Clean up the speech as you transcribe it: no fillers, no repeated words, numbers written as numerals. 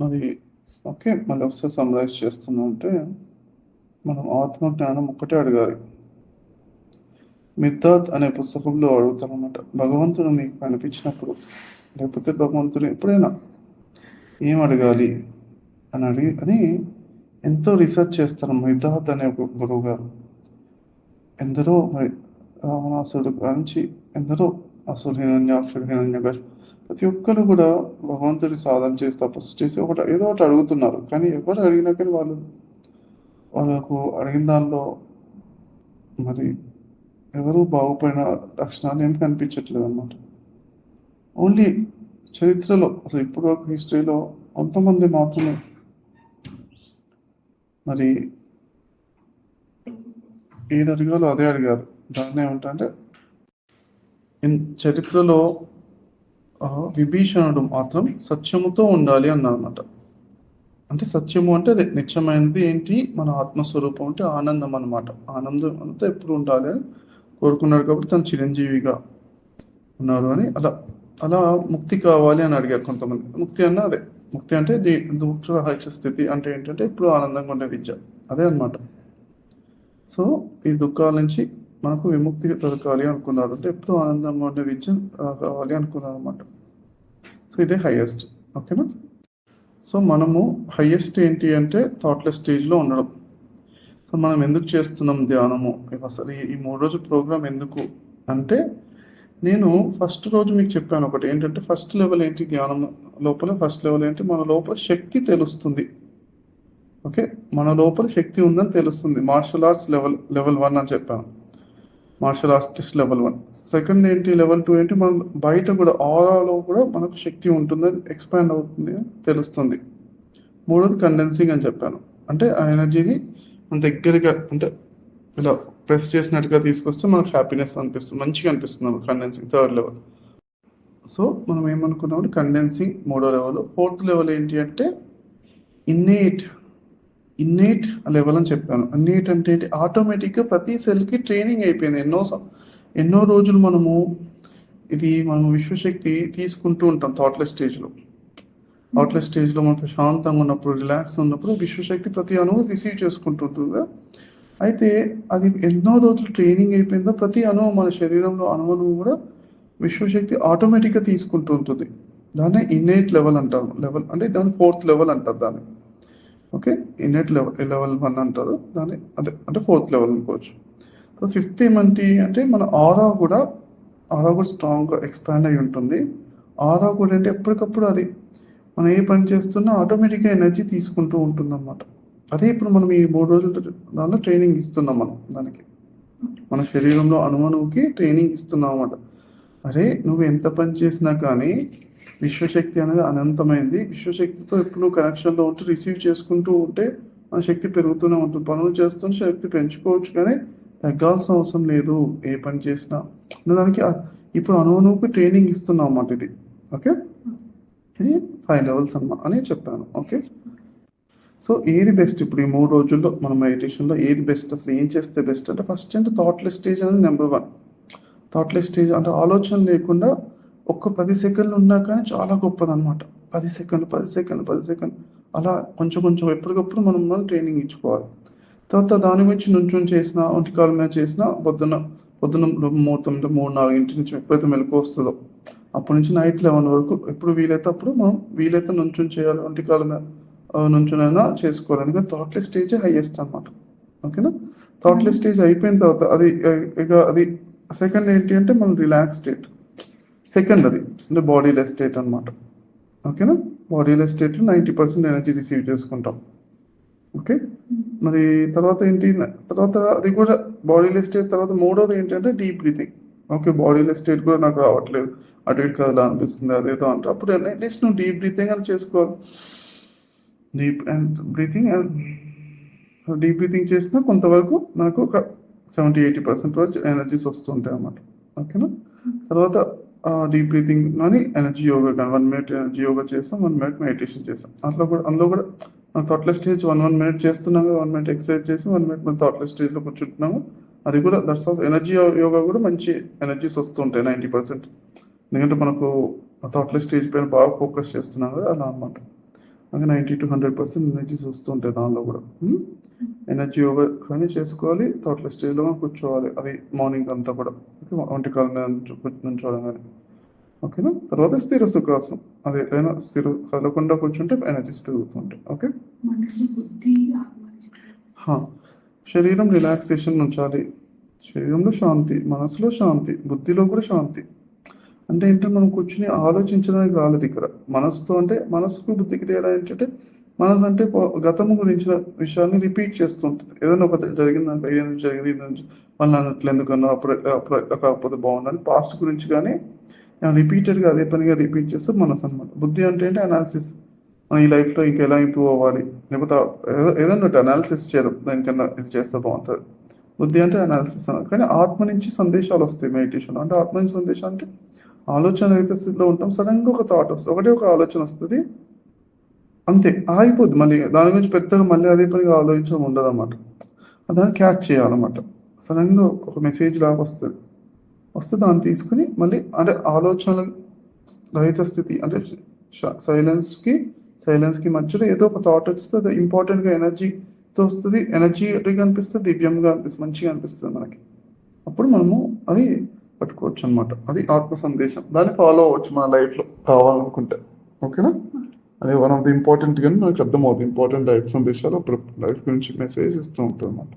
అది ఓకే. మళ్ళీ ఒకసారి సమ్మరైజ్ చేస్తున్నా అంటే, మనం ఆత్మ జ్ఞానం ఒక్కటే అడగాలి. మిర్దాత్ అనే పుస్తకంలో అడుగుతారనమాట. భగవంతుడు మీకు కనిపించినప్పుడు, లేకపోతే భగవంతుడు ఎప్పుడైనా ఏం అడగాలి అని ఎంతో రీసెర్చ్ చేస్తారు మిర్దాత్ అనే ఒక గురువు గారు. ఎందరో మరి రావణాసురుడు కానించి ఎందరో అసురు హిరణ్యాక్షుడు హిరణ్యకశిపుడు ప్రతి ఒక్కరు కూడా భగవంతుడి సాధన చేసి తపస్సు చేసి ఏదో ఒకటి అడుగుతున్నారు. కానీ ఎవరు అడిగినా కానీ వాళ్ళకు అడిగిన దానిలో మరి ఎవరు బాగుపోయిన లక్షణాలు ఏం కనిపించట్లేదు అన్నమాట. ఓన్లీ చరిత్రలో అసలు ఇప్పుడు హిస్టరీలో కొంతమంది మాత్రమే మరి ఏది అడిగాలో అదే అడిగారు. దాన్ని ఏమంటే చరిత్రలో విభీషణుడు మాత్రం సత్యముతో ఉండాలి అన్నమాట. అంటే సత్యము అంటే అదే నిత్యమైనది ఏంటి, మన ఆత్మస్వరూపం అంటే ఆనందం అన్నమాట. ఆనందం అంతా ఎప్పుడు ఉండాలి అని కోరుకున్నాడు కాబట్టి తను చిరంజీవిగా ఉన్నారు అని అలా ముక్తి కావాలి అని అడిగారు కొంతమంది. ముక్తి అన్న అదే ముక్తి అంటే దుఃఖ రహస్య స్థితి అంటే ఏంటంటే ఇప్పుడు ఆనందంగా ఉండే విద్య అదే అన్నమాట. సో ఈ దుఃఖాల నుంచి మనకు విముక్తి దొరకాలి అనుకున్నారు, అంటే ఎప్పుడు ఆనందంగా ఉండే విద్య కావాలి అనుకున్నారు అనమాట. సో ఇదే హైయెస్ట్. ఓకేనా. సో మనము హైయెస్ట్ ఏంటి అంటే థాట్లెస్ స్టేజ్లో ఉండడం. సో మనం ఎందుకు చేస్తున్నాం ధ్యానము, అసలు ఈ 3 రోజుల ప్రోగ్రామ్ ఎందుకు అంటే, నేను ఫస్ట్ రోజు మీకు చెప్పాను ఒకటి ఏంటంటే, ఫస్ట్ లెవెల్ ఏంటి ధ్యానం లోపల, ఫస్ట్ లెవెల్ ఏంటి మన లోపల శక్తి తెలుస్తుంది. ఓకే, మన లోపల శక్తి ఉందని తెలుస్తుంది. మార్షల్ ఆర్ట్స్ లెవెల్ 1 అని చెప్పాను, మార్షల్ ఆర్టిస్ట్ లెవెల్ 1. సెకండ్ ఏంటి లెవెల్ 2 ఏంటి, మన బయట కూడా ఆరాలో కూడా మనకు శక్తి ఉంటుందని ఎక్స్పాండ్ అవుతుంది అని తెలుస్తుంది. మూడోది కండెన్సింగ్ అని చెప్పాను, అంటే ఆ ఎనర్జీని మన దగ్గరగా అంటే ఇలా ప్రెస్ చేసినట్టుగా తీసుకొస్తే మనకు హ్యాపీనెస్ అనిపిస్తుంది, మంచిగా అనిపిస్తుంది. Condensing third level. సో మనం ఏమనుకున్నాం కండెన్సింగ్ మూడో లెవెల్. ఫోర్త్ లెవెల్ ఏంటి అంటే ఇన్నేట్ లెవెల్ అని చెప్పాను. ఇన్నేట్ అంటే ఏంటి, ఆటోమేటిక్గా ప్రతి సెల్కి ట్రైనింగ్ అయిపోయింది. ఎన్నో రోజులు మనం విశ్వశక్తి తీసుకుంటూ ఉంటాం థాట్లెస్ స్టేజ్లో. మనం ప్రశాంతంగా ఉన్నప్పుడు, రిలాక్స్ ఉన్నప్పుడు విశ్వశక్తి ప్రతి అణువు రిసీవ్ చేసుకుంటుంటుంది. అయితే అది ఎన్నో రోజులు ట్రైనింగ్ అయిపోయిందో ప్రతి అణువు మన శరీరంలో అణువును కూడా విశ్వశక్తి ఆటోమేటిక్గా తీసుకుంటూ ఉంటుంది. దాన్ని ఇన్నేట్ లెవెల్ అంటారు. లెవెల్ అంటే దాన్ని ఫోర్త్ లెవెల్ అంటారు దాన్ని. ఓకే, ఇన్నేట్ లెవెల్ 1 అంటారు దాన్ని, అదే అంటే ఫోర్త్ లెవెల్ అనుకోవచ్చు. సో ఫిఫ్త్ ఏమంటే అంటే మన ఆరా కూడా స్ట్రాంగ్గా ఎక్స్పాండ్ అయి ఉంటుంది. ఆరా కూడా అంటే ఎప్పటికప్పుడు అది మనం ఏ పని చేస్తున్నా ఆటోమేటిక్గా ఎనర్జీ తీసుకుంటూ ఉంటుంది అన్నమాట. అదే ఇప్పుడు మనం ఈ 3 రోజుల దానిలో ట్రైనింగ్ ఇస్తున్నాం. మనం దానికి మన శరీరంలో అణువుకి ట్రైనింగ్ ఇస్తున్నాం అన్నమాట. అరే నువ్వు ఎంత పని చేసినా కానీ విశ్వశక్తి అనేది అనంతమైంది. విశ్వశక్తితో ఎప్పుడు నువ్వు కనెక్షన్లో ఉంటూ రిసీవ్ చేసుకుంటూ ఉంటే మన శక్తి పెరుగుతూనే ఉంటుంది. పనులు చేస్తున్న శక్తి పెంచుకోవచ్చు కానీ తగ్గాల్సిన అవసరం లేదు ఏ పని చేసినా. దానికి ఇప్పుడు అణువుకి ట్రైనింగ్ ఇస్తున్నాం అన్నమాట ఇది. ఓకే, ఇది 5 లెవెల్స్ అని చెప్పాను. ఓకే, సో ఏది బెస్ట్ ఇప్పుడు ఈ 3 రోజుల్లో మన మెడిటేషన్లో ఏది బెస్ట్, అసలు ఏం చేస్తే బెస్ట్ అంటే, ఫస్ట్ అంటే థాట్లెస్ స్టేజ్ అనేది నెంబర్ 1. థాట్లెస్ స్టేజ్ అంటే ఆలోచన లేకుండా ఒక్క 10 సెకండ్లు ఉన్నా కానీ చాలా గొప్పదన్నమాట. 10 సెకండ్లు అలా కొంచెం ఎప్పటికప్పుడు మనం ట్రైనింగ్ ఇచ్చుకోవాలి. తర్వాత దాని గురించి నుంచొని చేసినా, ఒంటికాల మీద చేసినా, పొద్దున్న ముహూర్తంలో 3-4 నుంచి ఎప్పుడైతే మెలకు వస్తుందో అప్పటి నుంచి నైట్ 11 వరకు ఎప్పుడు వీలైతే అప్పుడు మనం నుంచొని చేయాలి. ఒంటికాల మీద నుంచునైనా చేసుకోవాలి. ఎందుకంటే థాట్లెస్ స్టేజ్ హైయెస్ట్ అన్నమాట. ఓకేనా. థాట్లెస్ స్టేజ్ అయిపోయిన తర్వాత అది సెకండ్ ఏంటి అంటే మనం రిలాక్స్ స్టేట్. సెకండ్ అది అంటే బాడీలెస్ స్టేట్ అన్నమాట. ఓకేనా. బాడీలెస్ స్టేట్లో 90% ఎనర్జీ రిసీవ్ చేసుకుంటాం. ఓకే, మరి తర్వాత ఏంటి, తర్వాత అది కూడా బాడీలెస్ స్టేట్ తర్వాత మూడోది ఏంటంటే deep breathing. Okay, bodiless state కూడా నాకు రావట్లేదు, అటు ఇటు కదలా అనిపిస్తుంది అదేదో అంటే అప్పుడు అట్లీస్ట్ నువ్వు డీప్ బ్రీతింగ్ అని చేసుకోవాలి. డీప్ బ్రీతింగ్ చేసినా కొంతవరకు నాకు ఒక 70-80% వరకు ఎనర్జీస్ వస్తుంటాయి అన్నమాట. ఓకేనా. తర్వాత డీప్ బ్రీతింగ్ అని ఎనర్జీ యోగా కానీ 1 minute ఎనర్జీ యోగా చేస్తాం, 1 minute మెడిటేషన్ చేస్తాం. అందులో కూడా థాట్లెస్ స్టేజ్ 1 minute చేస్తున్నాము, 1 minute ఎక్సర్సైజ్ చేసి 1 minute మనం థాట్లెస్ స్టేజ్లో కూర్చుంటున్నాము. అది కూడా దట్స్ ఆఫ్ ఎనర్జీ యోగా కూడా మంచి ఎనర్జీస్ వస్తుంటాయి 90%. ఎందుకంటే మనకు థాట్లెస్ స్టేజ్ పైన బాగా ఫోకస్ చేస్తున్నాం కదా, అలా అన్నమాట. అలాగే 90 to 100% ఎనర్జీస్ వస్తూ ఉంటాయి దానిలో కూడా. ఎనర్జీ యోగా కానీ చేసుకోవాలి, థాట్లెస్ స్టేజ్లో కూర్చోవాలి, అది మార్నింగ్ అంతా కూడా. ఓకే, ఒంటి కాలు మీద నుంచోవడం కానీ. ఓకేనా. తర్వాత స్థిర సుఖాసనం, అది ఎట్లయినా స్థిర కదలకుండా కూర్చుంటే ఎనర్జీస్ పెరుగుతుంటాయి. ఓకే. శరీరం రిలాక్సేషన్ ఉంచాలి, శరీరంలో శాంతి, మనసులో శాంతి, బుద్ధిలో కూడా శాంతి. అంటే ఏంటంటే మనం కూర్చుని ఆలోచించడానికి రాలేదు ఇక్కడ. మనసుతో అంటే మనసుకు బుద్ధికి తేడా ఏంటంటే, మనసు అంటే గతము గురించిన విషయాన్ని రిపీట్ చేస్తూ ఉంటుంది. ఏదైనా ఒక జరిగిందంటే ఏదైనా జరిగింది, ఇది నుంచి మళ్ళీ అన్నట్లు ఎందుకన్నా అప్పుడు అప్పుడు కాకపోతే బాగుందని పాస్ట్ గురించి కానీ రిపీటెడ్గా అదే పనిగా రిపీట్ చేస్తే మనసు అనమాట. బుద్ధి అంటే ఏంటి అనాలిసిస్, ఈ లైఫ్లో ఇంకెలా ఇంప్రూవ్ అవ్వాలి, లేకపోతే ఏదన్నా అనాలిసిస్ చేయడం, దానికన్నా ఇది చేస్తే బాగుంటుంది. బుద్ధి అంటే అనాలిసిస్ అన్నమాట. కానీ ఆత్మ నుంచి సందేశాలు వస్తాయి మెడిటేషన్ అంటే. ఆత్మ నుంచి సందేశం అంటే ఆలోచన రహిత స్థితిలో ఉంటాం, సడన్గా ఒక థాట్ వస్తుంది, ఒకటే ఒక ఆలోచన వస్తుంది, అంతే ఆగిపోద్ది. మళ్ళీ దాని గురించి పెద్దగా మళ్ళీ అదే పనిగా ఆలోచించడం ఉండదు అన్నమాట. దాన్ని క్యాచ్ చేయాలన్నమాట. సడన్గా ఒక మెసేజ్ లాగా వస్తుంది, వస్తే దాన్ని తీసుకుని మళ్ళీ అంటే ఆలోచన రహిత స్థితి అంటే సైలెన్స్కి మధ్యలో ఏదో ఒక థాట్ వస్తుంది, అది ఇంపార్టెంట్గా ఎనర్జీతో వస్తుంది, ఎనర్జీ అనిపిస్తుంది, దివ్యంగా అనిపిస్తుంది, మంచిగా అనిపిస్తుంది మనకి. అప్పుడు మనము అది పట్టుకోవచ్చు అనమాట. అది ఆత్మ సందేశం, దాన్ని ఫాలో అవ్వచ్చు మన లైఫ్లో కావాలనుకుంటే. ఓకేనా. అది వన్ ఆఫ్ ది ఇంపార్టెంట్, కానీ మనకు అర్థమవుతుంది ఇంపార్టెంట్ లైఫ్ సందేశాలు అప్పుడు లైఫ్ గురించి మెసేజ్ ఇస్తూ ఉంటుంది అన్నమాట.